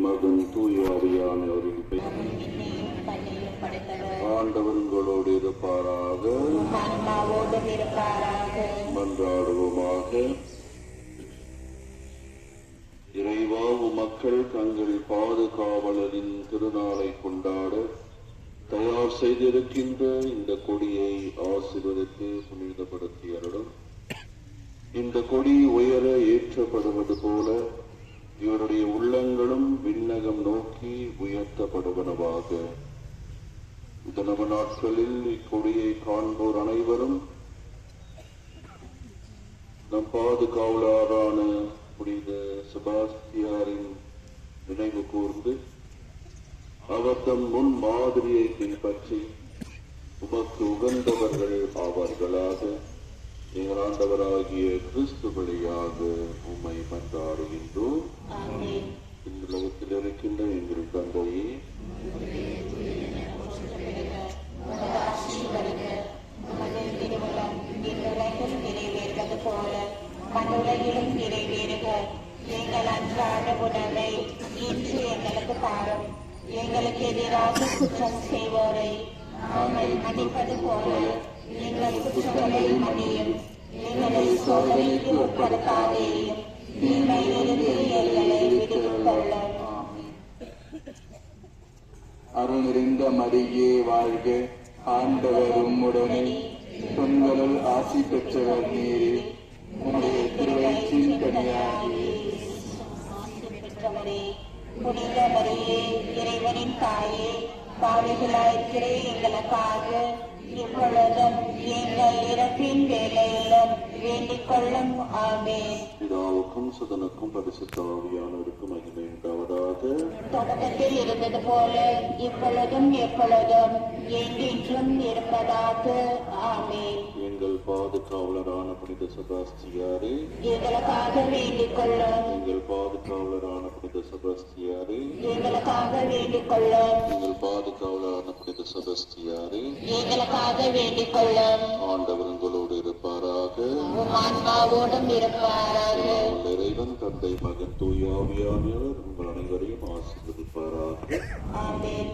மகன் தூய ஆவியானவரின் ஆண்டவர் உங்களோடு இருப்பாராக. மன்றாடுவோமாக. இறைவா, மக்கள் தங்கள் பாதுகாவலரின் திருநாளை கொண்டாட தயார் செய்திருக்கின்ற இந்த கொடியை ஆசீர்வதித்து புனிதப்படுத்தி அருளும். இந்த கொடி உயர ஏற்றப்படுவது போல இவருடைய உள்ளங்களும் விண்ணகம் நோக்கி உயர்த்தப்படுவனவாக. இந்த நவ நாட்களில் இக்கொடியை காண்போர் அனைவரும் நம் பாதுகாவலரான புனித செபாஸ்தியாரின் நினைவு கூர்ந்து அவர் தம் முன் மாதிரியை பின்பற்றி உமக்கு உகந்தவர்கள் ஆவார்களாக. எங்கள் ஆண்டவராகிய கிறிஸ்து வழியாக உம்மை மன்றாடுகின்றோம். இந்த உலகத்தில் இருக்கின்ற எங்கள் தந்தையே, நிறைவேறுவது போல மண்ணுலகிலும் நிறைவேறுக. எங்கள் அன்றாட உணவை இன்று எங்களுக்கு தாரும். எங்களுக்கு எதிராக குற்றம் செய்வோரை நாங்கள் மன்னிப்பது போல எங்கள் குற்றங்களை மன்னியும். எங்களை சோதனைக்கு உட்படுத்தாதேயும், தீமையிலிருந்து எங்களை விடுவித்தருளும். அருள் நிறைந்த மரியே வாழ்க, ஆண்டவர் உம்முடனே, பெண்களுள் ஆசி பெற்றவர் நீரே, உம்முடைய திருவயிற்றின் கனியாகிய பெற்றவரே. புனித மரியே, இறைவனின் தாயே, பாவிகளாயிருக்கிற எங்களுக்காக இப்பொழுதும் எங்கள் இறப்பின் வேளையிலும் வேண்டிக் கொள்ளும். ஆமென். பிதாவுக்கும் சுதனுக்கும் பரிசுத்த ஆவியானவருக்கும் மகிமை உண்டாவதாக. தொடக்கத்தில் இருந்தது போல இப்பொழுதும் எப்பொழுதும் என்றென்றும் இருப்பதாக. ஆமென். எங்கள் பாதுகாவலரான புனித செபாஸ்தியாரே, எங்களுக்காக வேண்டிக் கொள்ளும். எங்கள் பாதுகாவலரான புனித செபாஸ்தியாரே, எங்களுக்காக வேண்டிக் கொள்ளும். எங்கள் பாதுகாவலரான புனித செபாஸ்தியாரே, எங்களுக்காக வேண்டிக் கொள்ளும். ஆண்டவர் உங்களோடு இருப்பாராக. ஆன்மாவோடும் இருப்பாராக. இறைவன் தந்தை மகன் தூய ஆவியானவர் உங்கள் அனைவரையும் ஆசீர்வதிப்பாராக. ஆமென்.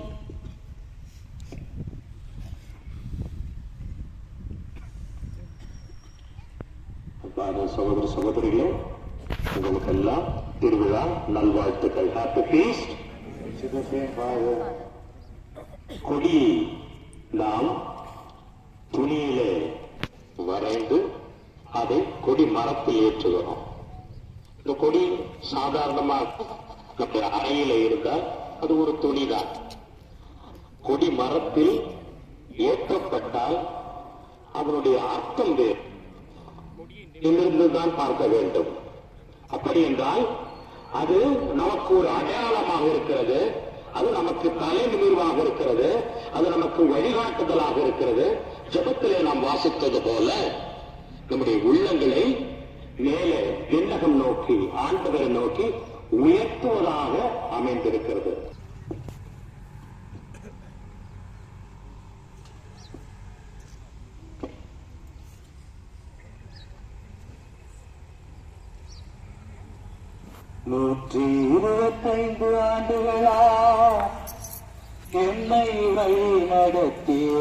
சகோதர சகோதரிகளே, உங்களுக்கெல்லாம் திருவிழா நல்வாழ்த்துக்கள். Happy feast. கொடியை நாம் துணியிலே வரைந்து அதை கொடி மரத்தில் ஏற்றுகிறோம். இந்த கொடி சாதாரணமாக நம்ம அறையில இருந்தால் அது ஒரு துணிதான். கொடி மரத்தில் ஏற்றப்பட்டால் அதனுடைய அர்த்தம் வேறு தான் பார்க்க வேண்டும். அப்படி என்றால் அது நமக்கு ஒரு அடையாளமாக இருக்கிறது, அது நமக்கு தலை நிமிர்வாக இருக்கிறது, அது நமக்கு வழிகாட்டுதலாக இருக்கிறது. ஜெபத்திலே நாம் வாசித்தது போல நம்முடைய உள்ளங்களை மேலே விண்ணகம் நோக்கி ஆண்டவரை நோக்கி உயர்த்துவதாக அமைந்திருக்கிறது. நூற்றி 25 ஆண்டுகளா என்னை வழி நடத்திய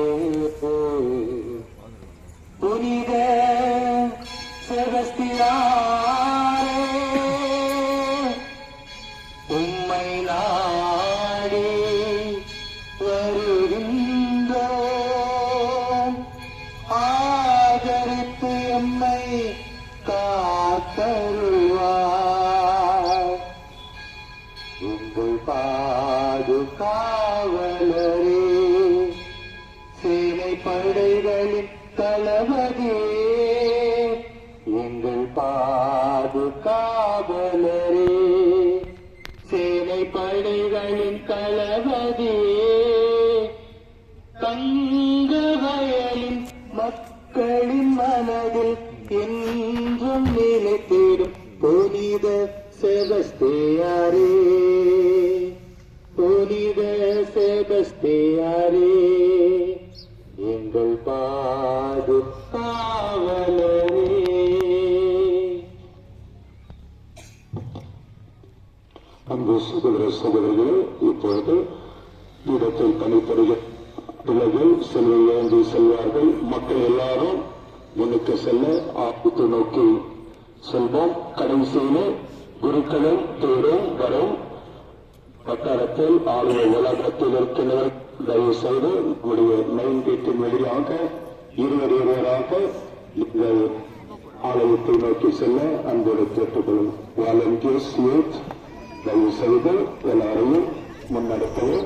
புனித செபஸ்தியாரே, உம்மை நாடி வருகின்றோம். ஆதரித்து எம்மை காத்தருள்வார். உங்கள் பாதுகாவலரே, சேனை படைகளின் தளபதியே, எங்கள் பாதுகாவலரே, சேனை படைகளின் தளபதியே, தங்க வயலின் மக்களின் மனதில் என்றும் நிலைத்திடும் புனித செபஸ்தியாரே, புனித செபஸ்தியாரே, எங்கள் பாதுகாவலரே. அன்பு சகோதர சகோதரிகளே, இப்பொழுது இடத்தில் தனிப்பெறுகிற பிள்ளைகள் செல்வை ஏந்தி செல்வார்கள். மக்கள் எல்லாரும் முன்னுக்கு செல்ல ஆபத்து நோக்கி செல்வோம். கடைசியிலே குருக்களும் தேரும் வரும் வட்டாரத்தில் ஆளுநை வளாகத்தில் இருக்கின்றவர் தயவு செய்து நம்முடைய மெயின் கேட்டின் வழியாக இருவராக நீங்கள் ஆலயத்தை நோக்கி செல்ல அன்போடு கேட்டுக்கொள்ளும். வாலண்டியர்ஸ் யூத் தயவு செய்து எல்லாரையும் முன்னெடுக்கவும்.